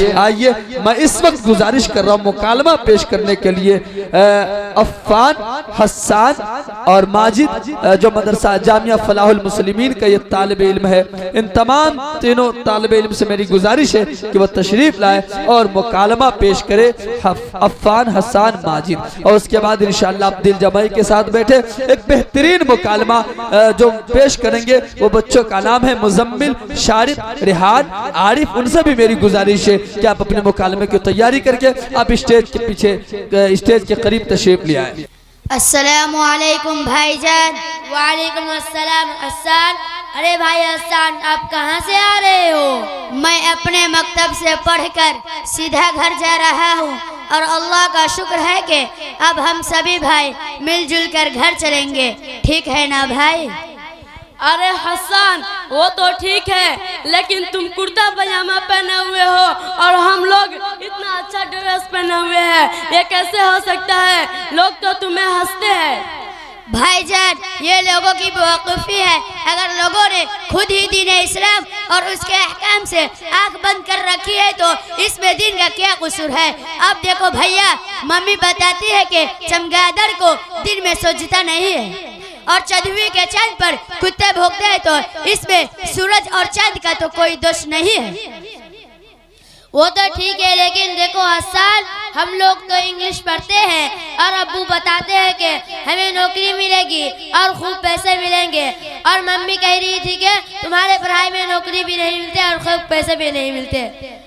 चाहिए। आइए मैं इस वक्त गुजारिश कर रहा हूँ मुकालमा पेश करने के लिए अफ़ान, हसन और माजिद जो मदरसा जामिया फलाहुल मुस्लिमीन का ये तालिब इल्म है, इन तमाम तीनों तालिब इल्म से मेरी गुजारिश है कि वह तशरीफ लाए और मुकालमा पेश करे अफ़ान, हसन, माजिद। और उसके बाद इंशाअल्लाह आप दिल जमाई के साथ बैठे एक बेहतरीन मुकालमा जो पेश करेंगे वो बच्चों का नाम है मुजम्मिल, शारिक, रिहान, आरिफ। उनसे भी मेरी गुजारिश है कि आप अपने मुकालमे की तैयारी करके आप स्टेज के पीछे, स्टेज के करीब तशरीफ ले आए। अस्सलामु अलैकुम भाईजान। वालेकुम अस्सलाम हसन। अरे भाई हसन, आप कहाँ से आ रहे हो? मैं अपने मकतब से पढ़कर सीधा घर जा रहा हूँ और अल्लाह का शुक्र है कि अब हम सभी भाई मिलजुल कर घर चलेंगे। ठीक है ना भाई? अरे हसन, वो तो ठीक है, लेकिन तुम कुर्ता पजामा पहने हुए हो और हम लोग इतना अच्छा ड्रेस पहने हुए हैं, ये कैसे हो सकता है? लोग तो तुम्हें हंसते हैं। भाईजान, ये लोगों की बेवकूफ़ी है। अगर लोगों ने खुद ही दीन इस्लाम और उसके अहकाम से आंख बंद कर रखी है तो इसमें दीन का क्या कसूर है? अब देखो भैया, मम्मी बताती है कि चमगादड़ को दिन में सोचता नहीं है और चंदवी के चांद पर कुत्ते भौंकते हैं, तो इसमें सूरज और चांद का तो कोई दोष नहीं है। वो तो ठीक है, लेकिन देखो हसन, हम लोग तो इंग्लिश पढ़ते हैं और अब्बू बताते हैं कि हमें नौकरी मिलेगी और खूब पैसे मिलेंगे, और मम्मी कह रही थी कि तुम्हारे पढ़ाई में नौकरी भी नहीं मिलते और खूब पैसे भी नहीं मिलते।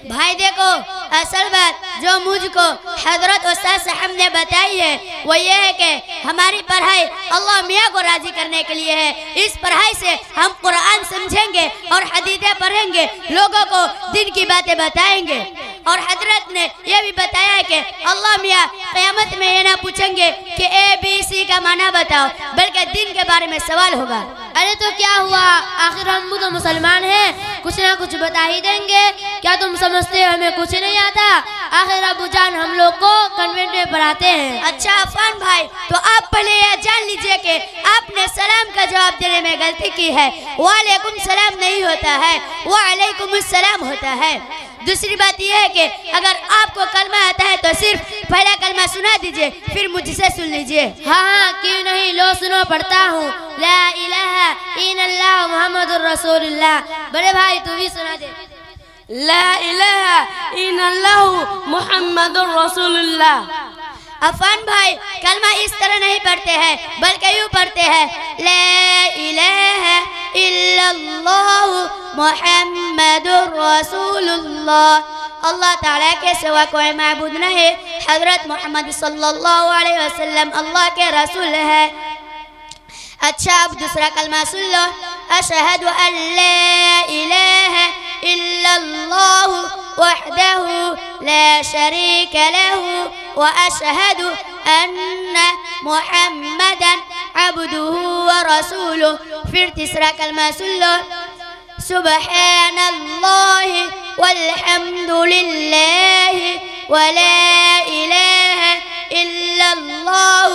भाई देखो, असल बात जो मुझको हजरत उस्ताद साहब ने बताई है वो ये है कि हमारी पढ़ाई अल्लाह मियाँ को राजी करने के लिए है। इस पढ़ाई से हम कुरान समझेंगे और हदीसें पढ़ेंगे, लोगों को दिन की बातें बताएंगे। और हजरत ने यह भी बताया है कि अल्लाह मियाँ क़यामत में ये ना पूछेंगे कि ABC का माना बताओ, बल्कि दिन के बारे में सवाल होगा। अरे तो क्या हुआ, आखिर हम तो मुसलमान हैं, कुछ ना कुछ बता ही देंगे। क्या तुम समझते हो हमें कुछ नहीं आता? आखिर अबू जान हम लोग को कन्वेंट में पढ़ाते हैं। अच्छा अफ़ान भाई, तो आप पहले यह जान लीजिए कि आपने सलाम का जवाब देने में गलती की है। वालेकुम सलाम नहीं होता है, वालेकुम सलाम होता है। दूसरी बात यह है कि अगर आपको कलमा आता है तो सिर्फ पहला कलमा सुना दीजिए, फिर मुझसे सुन लीजिए। हाँ, क्यों नहीं, लो सुनो, पढ़ता हूँ। ला इलाहा इल्लल्लाह मुहम्मदुर रसूलुल्लाह। बड़े भाई तू भी सुना दे। ला इलाहा इल्लल्लाह मुहम्मदुर रसूलुल्लाह। अफ़ान भाई, कलमा इस तरह नहीं पढ़ते हैं, बल्कि यूँ पढ़ते हैं, ला इलाहा इल्लल्लाह मुहम्मदुर रसूलुल्लाह। अल्लाह ताला के सिवा कोई माबूद नहीं, हज़रत मोहम्मद सल्लल्लाहु अलैहि वसल्लम अल्लाह के रसूल है। अच्छा, अब दूसरा कलमा सुन लो। अशहदु अल्ला इलाहा इल्लल्लाह वहदहु ला शरीक लहु व अशहदु अन्ना मुहम्मदन अब्दुहु व रसूलुहु। फिर तीसरा कलमा सुन लो। सुब्हानल्लाहि वल्हम्दुलिल्लाहि वला इलाहा इल्लल्लाह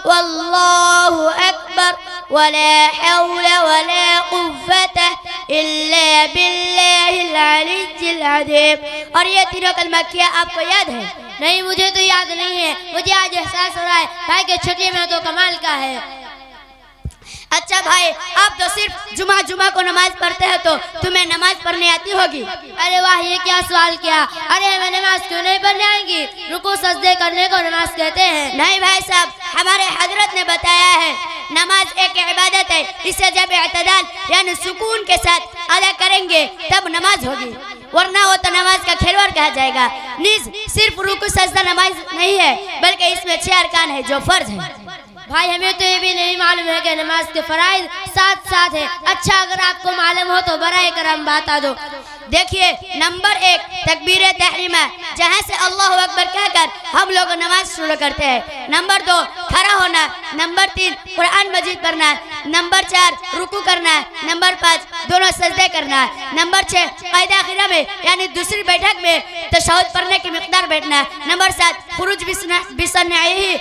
वल्लाहु अकबर वला हौला वला कुव्वता इल्ला बिल्लाहिल अलिय्यिल अज़ीम। और ये तीनों कलमा क्या आपको याद है? नहीं, मुझे तो याद नहीं है। मुझे आज एहसास हो रहा है भाई के छुट्टी में तो कमाल का है। अच्छा भाई, आप तो सिर्फ जुमा को नमाज पढ़ते हैं, तो तुम्हें नमाज पढ़ने आती होगी। अरे वाह, ये क्या सवाल किया। अरे हमें नमाज क्यों नहीं पढ़ने आएंगी? रुकू सजदे करने को नमाज कहते हैं। नहीं भाई साहब, हमारे हजरत ने बताया है नमाज एक इबादत है, इसे जब इत्तेदाल यानी सुकून के साथ अदा करेंगे तब नमाज होगी, वरना वो तो नमाज का खिलवाड़ कहा जाएगा। निज सिर्फ रुकू सजदा नमाज नहीं है, बल्कि इसमें 6 अरकान है जो फर्ज है। भाई हमें तो ये भी नहीं मालूम है कि नमाज के फराइज साथ साथ है। अच्छा, अगर आपको मालूम हो तो बराए करम बता दो। देखिए, नंबर 1 तकबीर तहरीमा, जहाँ से अल्लाह अकबर कहकर हम लोग नमाज शुरू करते हैं। नंबर 2 खड़ा होना। नंबर 3 कुरान मजीद पढ़ना। नंबर 4 रुकू करना। नंबर 5 दोनों सजदे करना। नंबर 6 क़ायदा क़िरा में यानी दूसरी बैठक में तशहुद पढ़ने की मिक़दार बैठना। नंबर 7 खुरूज बिसन्नाही,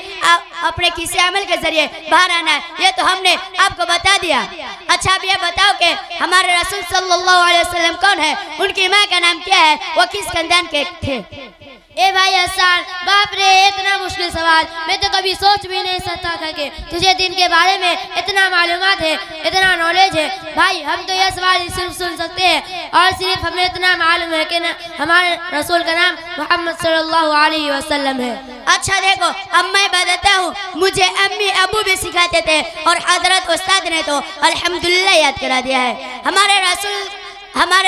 अपने किसी अमल के जरिए बाहर आना। ये तो हमने आपको बता दिया। अच्छा अब ये बताओ कि हमारे रसूल सल्लल्लाहु अलैहि वसल्लम कौन है, उनकी माँ का नाम क्या है, वो किस खानदान के थे? ए भाई हसन, बाप रे इतना मुश्किल सवाल मैं तो कभी सोच भी नहीं सकता था कि तुझे दिन के बारे में इतना मालूमात है, इतना नॉलेज है। भाई हम तो यह सवाल सिर्फ सुन सकते हैं और सिर्फ हमें इतना मालूम है कि हमारे रसूल का नाम मोहम्मद सल्लल्लाहु अलैहि वसल्लम है। अच्छा देखो अब मैं बताता हूँ, मुझे अम्मी अबू भी सिखाते थे और हजरत उस्ताद ने तो अल्हम्दुलिल्लाह याद करा दिया है। हमारे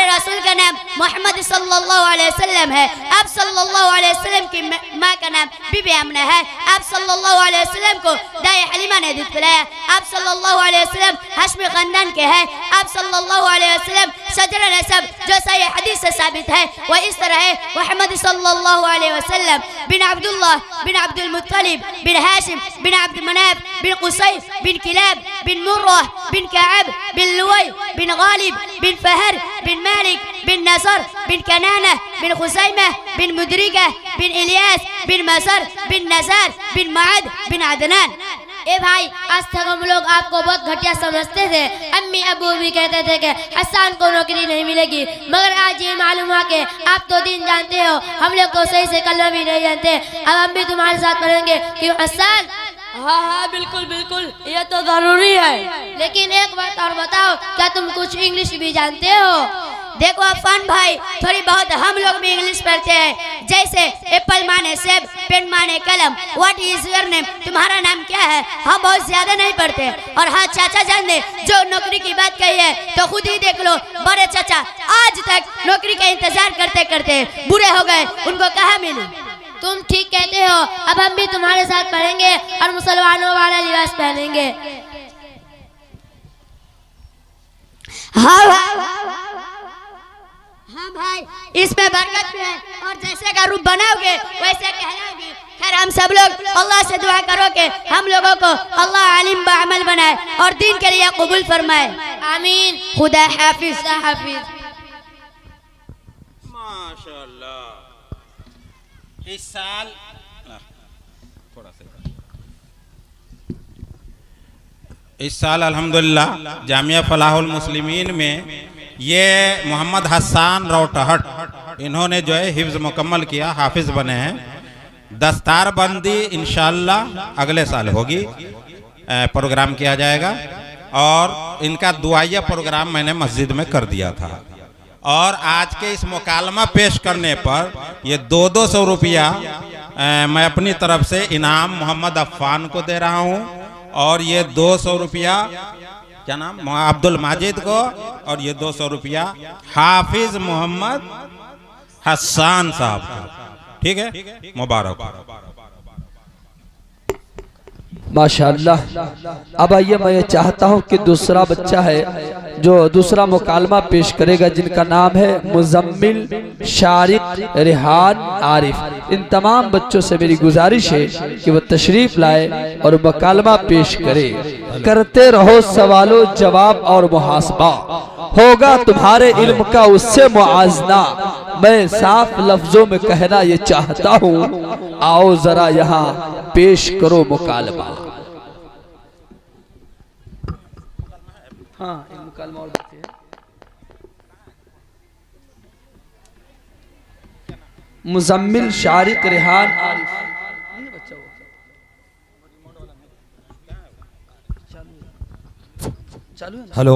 रसूल का नाम मोहम्मद सल्लल्लाहु अलैहि वसल्लम है। आप सल्लल्लाहु अलैहि वसल्लम की माँ का नाम बीबी आमना है। आप सल्लल्लाहु अलैहि वसल्लम को दाई हलीमा ने दूध पिलाया। आप सल्लल्लाहु अलैहि वसल्लम हाशमी खानदान के हैं। आप सल्लल्लाहु अलैहि वसल्लम शजर नसब जो सही हदीस से साबित है वह इस तरह है, मोहम्मद सल्लल्लाहु अलैहि वसल्लम बिन अब्दुल्लाह बिन अब्दुल मुत्तलिब बिन हाशिम बिन अब्द मनाफ बिन कुसै बिन किलाब बिन मुर्रा बिन कअब बिन लुवै बिन गालिब बिन फहर बिन मालिक बिन नसर बिन कनाना बिन खुसैमा बिन मुदरिका बिन इलियास बिन मसर बिन नज़ार बिन माद बिन अदनान। ए भाई आज तक हम लोग आपको बहुत घटिया समझते थे। अम्मी अबू भी कहते थे कि हसन को नौकरी नहीं मिलेगी, मगर आज ये मालूम हुआ कि आप तो दिन जानते हो, हम लोग तो सही से कलमा भी नहीं जानते। अब हम भी तुम्हारे साथ पढ़ेंगे कि हसन। हाँ हाँ बिल्कुल बिल्कुल, ये तो जरूरी है। लेकिन एक बात और बताओ, क्या तुम कुछ इंग्लिश भी जानते हो? देखो अफान भाई, थोड़ी बहुत हम लोग भी इंग्लिश पढ़ते हैं। जैसे एप्पल माने सेब, पेन माने कलम, व्हाट इज योर नेम, तुम्हारा नाम क्या है, हम बहुत ज्यादा नहीं पढ़ते। और हाँ चाचा जान ने जो नौकरी की बात कही है तो खुद ही देख लो, बड़े चाचा आज तक नौकरी का इंतजार करते करते बुरे हो गए, उनको कहाँ मिली। तुम ठीक कहते हो, अब हम भी तुम्हारे साथ पढ़ेंगे और मुसलमानों वाला लिबास पहनेंगे। हाँ भाई, इसमें बरकत भी है और जैसे का रूप बनाओगे वैसे कहलाओगे। खैर हम सब लोग अल्लाह से दुआ करो कि हम लोगों को अल्लाह आलिम बाअमल बनाए और दीन के लिए कबूल फरमाए। आमीन। खुदा हाफिज। माशाअल्लाह। इस साल अल्हम्दुलिल्लाह जामिया फलाहुल मुस्लिमीन में ये मोहम्मद हसन रोटहट इन्होंने जो है हिफ्ज मुकम्मल किया, हाफिज बने हैं। दस्तारबंदी इंशाअल्लाह अगले साल होगी, प्रोग्राम किया जाएगा। और इनका दुआया प्रोग्राम मैंने मस्जिद में कर दिया था। और आज के इस मुकालमा पेश करने पर ये 200 रुपया मैं अपनी तरफ से इनाम मोहम्मद अफ़ान को दे रहा हूँ, और ये 200 रुपया क्या नाम अब्दुल माजिद को, और ये 200 रुपया हाफिज मोहम्मद हसन साहब को। ठीक है, मुबारक। माशाअल्लाह। अब आइए मैं ये चाहता हूँ कि दूसरा बच्चा है जो दूसरा मुकालमा पेश करेगा, जिनका नाम है मुजम्मिल शारिक रिहान आरिफ। इन तमाम बच्चों से मेरी गुजारिश है कि वो तशरीफ लाए और मुकालमा पेश करे। करते रहो सवालों जवाब और मुहासबा, होगा तुम्हारे इल्म का उससे मुआजना। मैं साफ लफ्जों में कहना ये चाहता हूँ, आओ जरा यहाँ पेश करो मुकालमा। हाँ एक मुकालमा और बाकी है। मुजम्मिल शारिक रिहान आरिफ। हेलो।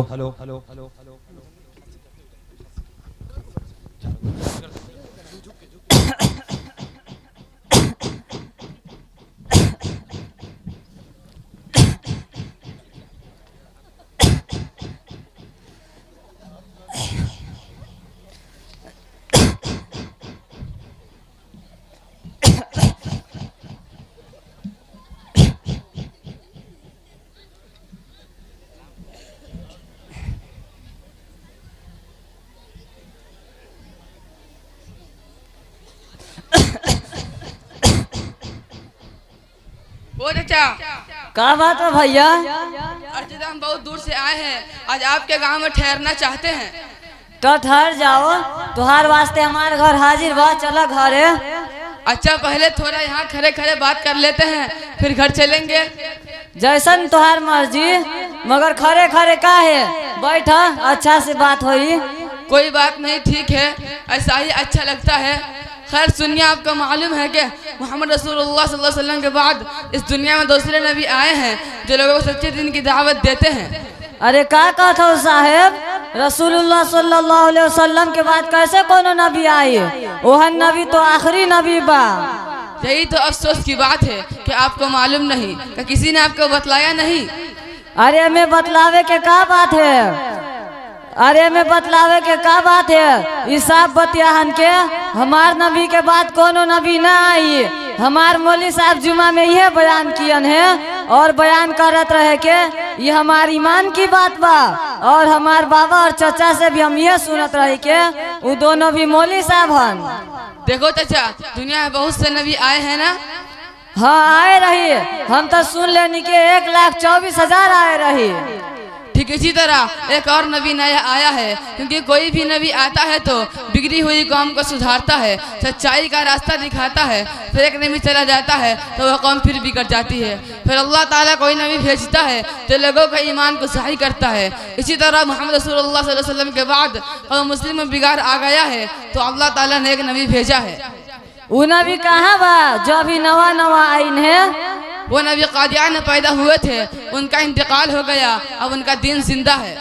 ओ चाचा, क्या बात है भैया? अर्जुदा हम बहुत दूर से आए हैं, आज आपके गांव में ठहरना चाहते हैं। तो ठहर जाओ, तुहार वास्ते हमारे घर हाजिर बा, चलो घरे। अच्छा पहले थोड़ा यहाँ खड़े खड़े बात कर लेते हैं, फिर घर चलेंगे। जैसन तुहार मर्जी। मगर खड़े खड़े का है? बैठ, अच्छा से बात होई। कोई बात नहीं, ठीक है, ऐसा ही अच्छा लगता है। खैर सुनिए, आपको मालूम है कि मोहम्मद रसूलुल्लाह सल्लल्लाहु अलैहि वसल्लम के बाद इस दुनिया में दूसरे नबी आए हैं जो लोगों को सच्चे दिन की दावत देते हैं। अरे का कहत हो साहेब, रसूलुल्लाह सल्लल्लाहु अलैहि वसल्लम के बाद कैसे कोनो नबी आए? ओहन नबी तो आखिरी नबी बा। यही तो अफसोस की बात है कि आपको मालूम नहीं, कि किसी ने आपको बतलाया नहीं। अरे हमें बतलावे के का बात है? अरे हमें बतलावे के का बात है? ईसाब बतियाहन के हमार नबी के बाद कोनो नबी ना आई। हमार मौलवी साहब जुमा में यह बयान कियन है और बयान करत रहे के ये हमार ईमान की बात बा। और हमार बाबा और चाचा से भी हम यह सुनत रहे के वो दोनों भी मौलवी साहब हन। देखो चाचा, दुनिया में बहुत से नबी आए हैं ना। हाँ आए रही, हम तो सुन लेनी के 1,24,000 आए रही। ठीक इसी तरह एक और नबी नया आया है, क्योंकि कोई भी नबी आता है तो बिगड़ी हुई कौम को सुधारता है, सच्चाई का रास्ता दिखाता है। फिर एक नबी चला जाता है तो वह कौम फिर बिगड़ जाती है। फिर अल्लाह ताला कोई नबी भेजता है तो लोगों का ईमान को सही करता है। इसी तरह मोहम्मद रसूलुल्लाह सल्लल्लाहु अलैहि वसल्लम के बाद कौम मुस्लिम में बिगाड़ आ गया है तो अल्लाह ताला ने एक नबी भेजा है। वो नबी कहाँ बा जो अभी नवा नवा आइन है? वो नबी कादियान में पैदा हुए थे, उनका इंतकाल हो गया, अब उनका दिन जिंदा है।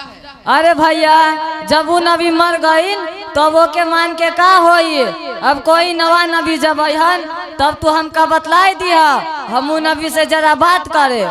अरे भैया, जब वो नबी मर गई तो वो के मान के का होई? अब कोई नवा नबी जब अहन तब तो हमका बतलाई दिया, हम वो नबी से जरा बात करे।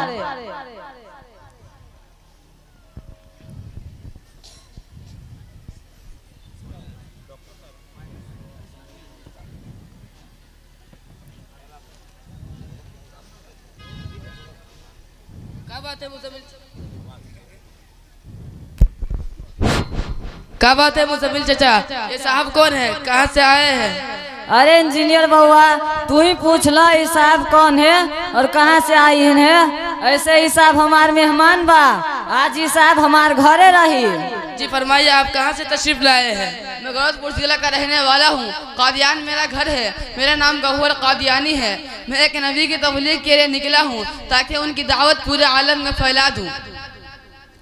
क्या बात है मुजम्मिल चाचा, ये साहब कौन है, कहाँ से आए हैं? अरे इंजीनियर बउआ, तू ही पूछ ला ये साहब कौन है और कहाँ से आई है। ऐसे ही साहब हमार मेहमान बा, आज ही साहब हमार घरे रही। जी फरमाइए, आप कहाँ से तशरीफ लाए हैं? मैं गोरखपुर जिला का रहने वाला हूँ, कादियान मेरा घर है, मेरा नाम गौहर कादियानी है। मैं एक नबी की तबलीग के लिए निकला हूँ ताकि उनकी दावत पूरे आलम में फैला दूँ।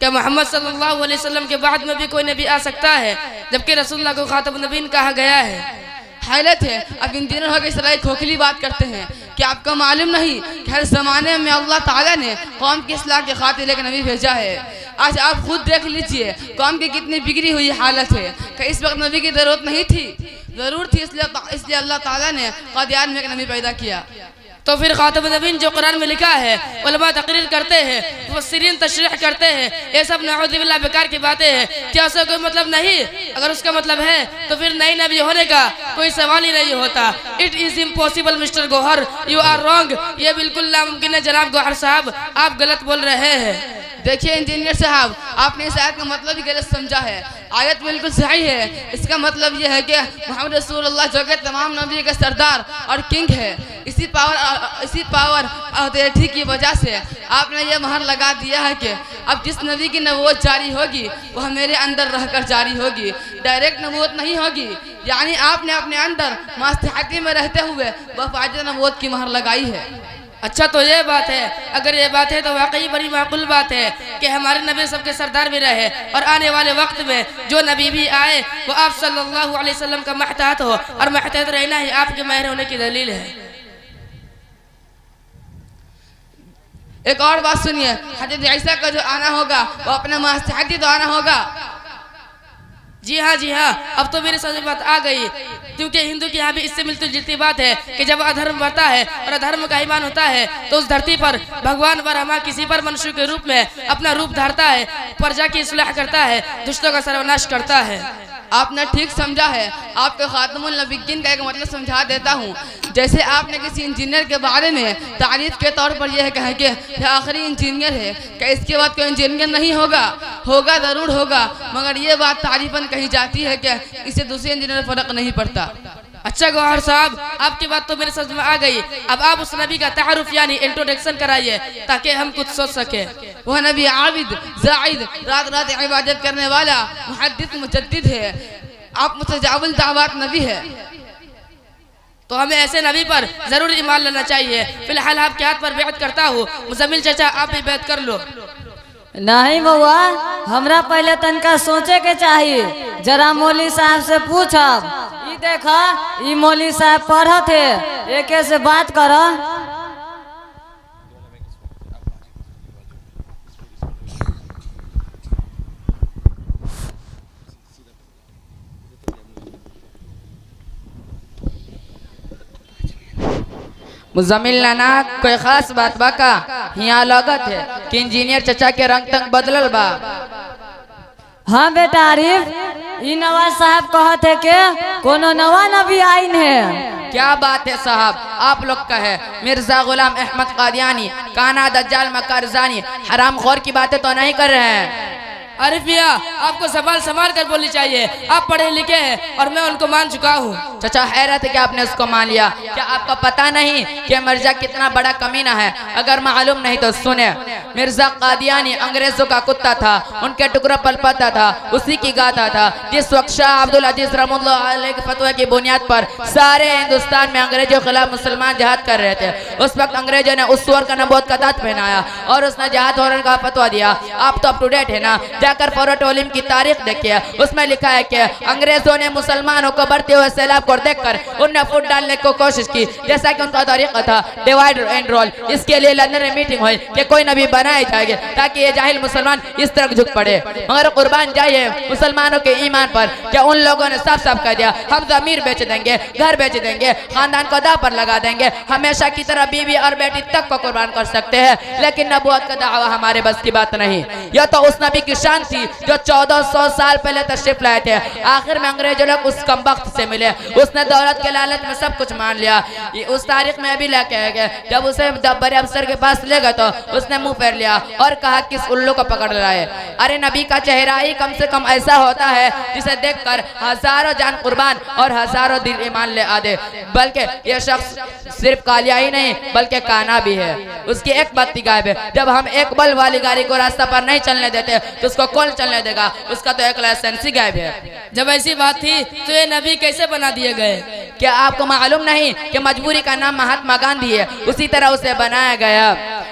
क्या मोहम्मद सल्लल्लाहु अलैहि वसल्लम के बाद में भी कोई नबी आ सकता है, जबकि रसूलुल्लाह को खातमुन नबीन कहा गया है? हैरत है, अब इन दिनों होकर इसराइल खोखली बात करते हैं। क्या आपको मालूम नहीं कि हर जमाने में अल्लाह ताला ने कौम की इस्लाह के खातिर एक नबी भेजा है? आज आप खुद देख लीजिए कौम की कितनी बिगड़ी हुई हालत है। कि इस वक्त नबी की जरूरत नहीं थी, जरूर थी, इसलिए अल्लाह ताला ने कादियान में एक नबी पैदा किया। तो फिर खातमुन नबीन जो कुरान में लिखा है, उलमा तकरीर करते हैं, मुफस्सिरीन तशरीह करते हैं, ये सब नऊज़ुबिल्लाह बेकार की बातें हैं। क्या उसका कोई मतलब नहीं? अगर उसका मतलब है तो फिर नई नबी होने का कोई सवाल ही नहीं होता। It is impossible mister Gauhar, you are wrong. ये बिल्कुल नामुमकिन है जनाब गौहर साहब, आप गलत बोल रहे हैं। देखिए इंजीनियर साहब, आपने इस आयत का मतलब ही गलत समझा है। आयत बिल्कुल सही है। इसका मतलब यह है कि मोहम्मद रसूलुल्लाह जो कि तमाम नबी का सरदार और किंग है, इसी पावर अथॉरिटी की वजह से आपने ये मोहर लगा दिया है कि अब जिस नबी की नबूवत जारी होगी वह मेरे अंदर रहकर जारी होगी, डायरेक्ट नबूवत नहीं होगी। यानी आपने अपने अंदर मास्तहती में रहते हुए वफाजत नबूवत की मोहर लगाई है। अच्छा तो ये बात है, अगर ये बात है तो वाकई बड़ी माकूल बात है कि हमारे नबी सबके सरदार भी रहे और आने वाले वक्त में जो नबी भी आए वो आप सल्लल्लाहु अलैहि वसल्लम का महतात हो, और महतात रहना ही आपके महर होने की दलील है। एक और बात सुनिए, हज़रत ईसा का जो आना होगा वो अपने मास्तहती तो आना होगा। जी हाँ जी हाँ, अब तो मेरे समझ में बात आ गई, क्योंकि हिंदू की यहाँ भी इससे मिलती जुलती बात है कि जब अधर्म बढ़ता है और अधर्म का ईमान होता है तो उस धरती पर भगवान ब्रह्मा किसी पर मनुष्य के रूप में अपना रूप धारता है, प्रजा की इस्लाह करता है, दुष्टों का सर्वनाश करता है। आपने ठीक समझा है। आपको खातमुन नबीय्यीन का एक मतलब समझा देता हूँ। जैसे आपने किसी इंजीनियर के बारे में तारीफ के तौर पर यह कहा कि आखिरी इंजीनियर है, क्या इसके बाद कोई इंजीनियर नहीं होगा? होगा, ज़रूर होगा, मगर ये बात तारीफन कही जाती है कि इससे दूसरे इंजीनियर फर्क नहीं पड़ता। अच्छा गौहर साहब, आपकी बात तो मेरे समझ में आ गई। अब आप उस नबी का तारुफ यानी इंट्रोडक्शन कराइए ताकि हम कुछ सोच सके। वह नबी आबिद, जाहिद, रात रात इबादत करने वाला, मुहद्दिस, मुजद्दिद है। आप मुतजाविल दावत नबी है, तो हमें ऐसे नबी पर जरूर ईमान लेना चाहिए। फिलहाल आपके हाथ पर बैत करता हूँ। मुजम्मिल चाचा आप भी बैत कर लो। नहीं बउआ, हमरा पहले तनका सोचे के चाहिए। जरा मौली साहब से पूछब। ई देखा, ई मौली साहब पढ़त है, एके से बात कर। मुजम्मिल नाना कोई खास बात बा का? यहाँ लगत है कि इंजीनियर चचा के रंग तंग बदलल बा। हाँ बेटा आरिफ, ई नवाज साहब कहत है के कोनो नवा नबी आइन है। क्या बात है साहब, आप लोग का है मिर्जा गुलाम अहमद कादियानी, काना दज्जाल मकारजानी, हराम खोर की बातें तो नहीं कर रहे हैं। अरे भैया, आपको सवाल संभाल कर बोलनी चाहिए। आप पढ़े लिखे हैं और मैं उनको मान चुका हूँ। चचा हैरत है कि आपने उसको मान लिया। क्या आपको पता नहीं कि मिर्जा कितना बड़ा कमीना है? अगर मालूम नहीं तो सुने। मिर्जा कादियानी अंग्रेजों का कुत्ता था, उनके टुकड़ा पलपता था, उसी की गाथा था। जिस वक्त शाह अब्दुल अजीज रहमतुल्लाह अलैह के फतवा की बुनियाद पर सारे हिंदुस्तान में अंग्रेजों के खिलाफ मुसलमान जहाद कर रहे थे, उस वक्त अंग्रेजों ने उस सुअर का नबूवत का ताज पहनाया और उसने जहाद होने का फतवा दिया। आप तो अप टू डेट है ना? जाकर फोरोटोलिम की तारीख देखिए, उसमें लिखा है कि अंग्रेजों ने मुसलमानों को बढ़ते हुए सैलाब को देखकर उन्हें फुट डालने को कोशिश की, जैसा कि उनका तरीका था डिवाइड एंड रोल। इसके लिए लंदन में मीटिंग हुई कि कोई नबी बनाए जाएंगे ताकि ये जाहिल मुसलमान इस तरफ झुक पड़े। मगर कुर्बान जाइए मुसलमानों के ईमान पर, क्या उन लोगों ने साफ साफ कह दिया हम जमीर बेच देंगे, घर बेच देंगे, खानदान को दाव पर लगा देंगे, हमेशा की तरह बीवी और बेटी तक को कुर्बान कर सकते हैं, लेकिन नबूवत का दावा हमारे बस की बात नहीं। यह तो उस नबी की शान थी जो 1400 साल पहले तशरीफ लाए थे। आखिर में अंग्रेजों लोग उस कमबख्त से मिले, उसने दौलत के लालच में सब कुछ मान लिया। उस तारीख में अभी लेके गए, जब उसे बड़े अफसर के पास ले गए तो उसने मुंह फेर लिया और कहा किस उल्लू को पकड़ लाए। अरे नबी का चेहरा ही कम से कम ऐसा होता है जिसे देखकर हजारों जान कुर्बान और हजारों दिल ईमान ले आदे। बल्कि यह शख्स सिर्फ कालिया ही नहीं बल्कि काना भी है। उसकी एक बत्ती गायब है। जब हम एक बल वाली गाड़ी को रास्ता पर नहीं चलने देते तो उसको कौन चलने देगा? उसका तो एक लाइसेंस ही गायब है। जब ऐसी बात थी तो ये नबी कैसे बना दिए गए? क्या आपको मालूम नहीं कि मजबूरी का नाम महात्मा गांधी है? उसी तरह उसे बनाया गया।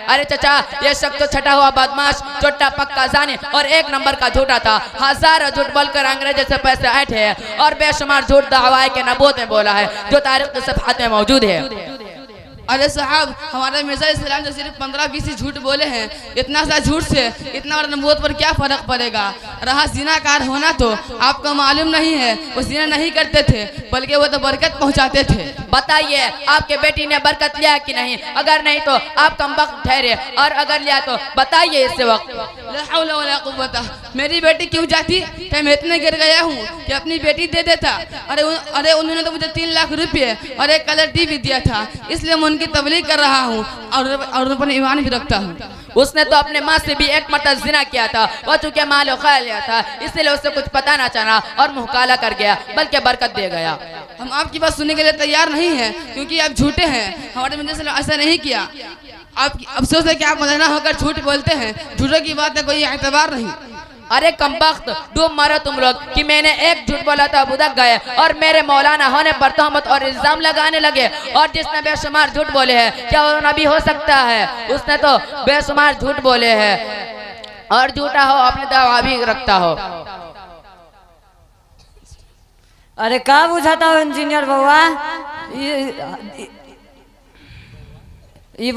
अरे चचा, ये शख्स तो छटा हुआ बदमाश, चोट्टा पक्का जाने और एक नंबर का झूठा था। हजारों झूठ बोलकर अंग्रेजों से पैसे ऐंठे हैं और बेशुमार झूठ दावाए के नबूवत में बोला है, जो तारीख के सफ़हात में मौजूद है। अरे साहब, हमारे मिर्जा इस्लाम जो सिर्फ 15-20 झूठ बोले हैं, इतना सा झूठ से इतना बड़ा नबूवत पर क्या फर्क पड़ेगा? रहा जिनाकार होना, तो आपको मालूम नहीं है वो जिना नहीं करते थे बल्कि वो तो बरकत पहुंचाते थे। बताइए आपके बेटी ने बरकत लिया कि नहीं? अगर नहीं तो आप कमबख्त ठहरे, और अगर लिया तो बताइए इस वक्त। ला हौला वला कुव्वता। मेरी बेटी क्यों जाती कि मैं इतने गिर गया हूँ कि अपनी बेटी दे देता। अरे उन्होंने तो मुझे 3 लाख रुपये और एक कलर टीवी दिया था, इसलिए मैं उनकी तबलीग कर रहा हूँ और पर ईमान भी रखता हूँ। उसने तो अपने माँ से भी एक मरतबा जिना किया था, वो चूंकि माल खा लिया था इसलिए उसे कुछ पता ना चला और मुँह काला कर गया, बल्कि बरकत दे गया। हम आपकी बात सुनने के लिए तैयार नहीं है क्योंकि आप झूठे हैं। हमारे मिर्जा ऐसा नहीं किया। आप अफसोस है कि आप मदीना होकर झूठ बोलते हैं। झूठों की बात है, कोई एतबार नहीं। अरे कमबख्त, डूब मारो तुम लोग कि मैंने एक झूठ बोला था बुदक गए और मेरे मौलाना होने पर तहमत और इल्जाम लगाने लगे। और जिसने बेशुमार झूठ बोले हैं, क्या वो नबी हो सकता है? उसने तो बेशुमार झूठ बोले हैं और झूठा हो अपने दावा भी रखता हो। अरे का बुझाता हो इंजीनियर बउआ? ई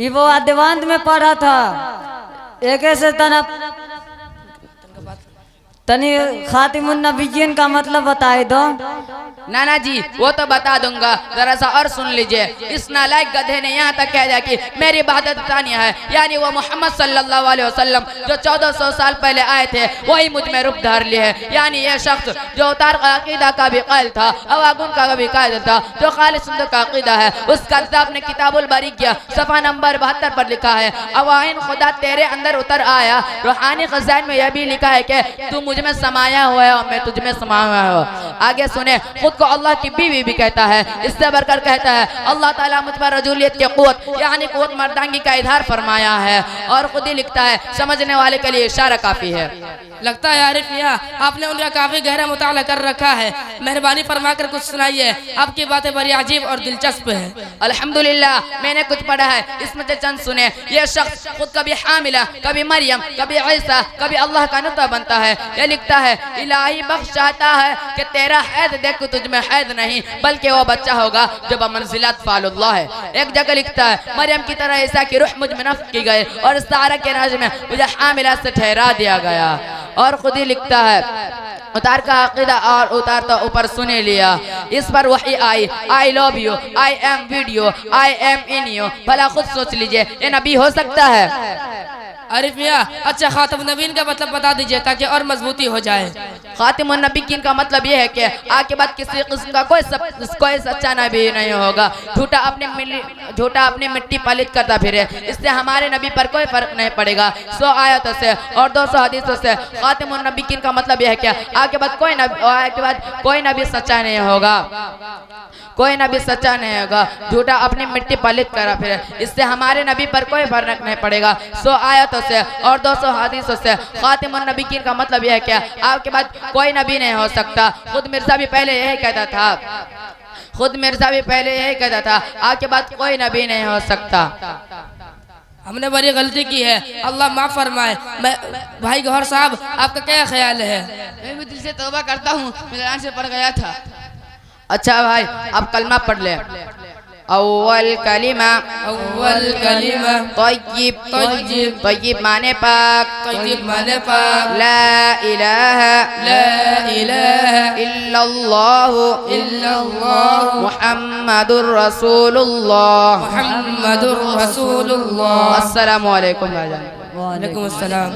बउआ देवांत में पढ़ा था। एक से तनी खातिमुन नबिय्यीन का मतलब बताए दो। नाना जी वो तो बता दूंगा, जरा सा और सुन लीजिए। इस नालायक गधे ने यहाँ तक कह दिया कि मेरी बहादत तानिया है, यानी वो मोहम्मद सल्लल्लाहु अलैहि वसल्लम जो 1400 साल पहले आए थे वही मुझ में रूप धार लिए है। यानी ये शख्स जो उतार अकीदा का भी कायल था, अवागुन का भी कायल था, जो खालिस सुन्नत का अकीदा है, उसका किताब ने किताबुल बारी किया सफ़ा नंबर 72 पर लिखा है, अवाइन खुदा तेरे अंदर उतर आया। रूहानी खजाइन में यह भी लिखा है कि तू मुझ में समाया हुआ है और मैं तुझ में समाया हुआ हूँ। आगे सुने, खुद को अल्लाह की बीवी भी कहता है, इससे बढ़कर कहता है अल्लाह ताला मुझ पर रजूलियत की क़ुव्वत यानी क़ुव्वत मर्दांगी का इजहार फरमाया है। और खुद ही लिखता है, समझने वाले के लिए इशारा काफी है। लगता है आरिफ मियां आपने उनका काफी गहरा मुताला कर रखा है, मेहरबानी फरमाकर कुछ सुनाइए, आपकी बातें बड़ी अजीब और दिलचस्प है। अल्हम्दुलिल्लाह मैंने कुछ पढ़ा है, इसमें से चंद सुने। ये शख्स खुद कभी हामिला, कभी मरियम, कभी ईसा, कभी अल्लाह का नुतफ़ा बनता है। ये लिखता है, इलाही बख्श चाहता है कि तेरा हैद देख तुझ में हैद नहीं बल्कि वो बच्चा होगा जो बमंज़िलत फ़ालुल्लाह है। एक जगह लिखता है, मरियम की तरह ईसा की रूह मुझ में नफ़्ख़ की गई और सारा के राज में मुझे हामिला से ठहरा दिया गया। और खुद ही लिखता है, उतार का अकीदा और उतार तो ऊपर सुने लिया, इस पर वही I, I love you, I am with you, I am in you. भला खुद सोच लीजिए, ये नबी हो सकता है? आरिफ मियां अच्छा खातम नबीन का मतलब बता दीजिए ताकि और मजबूती हो जाए। खातिमुन नबीयीन का मतलब यह है कि आगे बाद किसी किस्म का कोई सच्चा नबी नहीं होगा। झूठा अपनी मिट्टी पलित करता फिरे, इससे हमारे नबी पर कोई फर्क नहीं पड़ेगा। 100 आयतों से और 200 हदीसों से खातिमुन नबीयीन का मतलब यह है कि आगे बाद कोई नबी सच्चा नहीं होगा, कोई नबी सच्चा नहीं होगा। झूठा अपनी मिट्टी पलित करा फिरे, इससे हमारे नबी पर कोई फर्क नहीं पड़ेगा। 100 आयतों से और 200 हदीसों से खातिमुन नबीयीन का मतलब यह है कि आपके बाद कोई नबी नहीं हो सकता। खुद मिर्जा भी पहले यही कहता था, आपके बाद कोई नबी नहीं हो सकता। हमने बड़ी गलती की है, अल्लाह माफ फरमाए। मैं भाई गौहर साहब आपका क्या ख्याल है? मैं भी दिल से तौबा करता हूँ, मेरे लान से पड़ गया था। अच्छा भाई आप कलमा पढ़ ले। अव्वल कलिमा तय्यिब माने पाक, ला इलाहा इल्लल्लाहु मुहम्मदुर रसूलुल्लाह। अस्सलामु अलैकुम। वालेकुम अस्सलाम।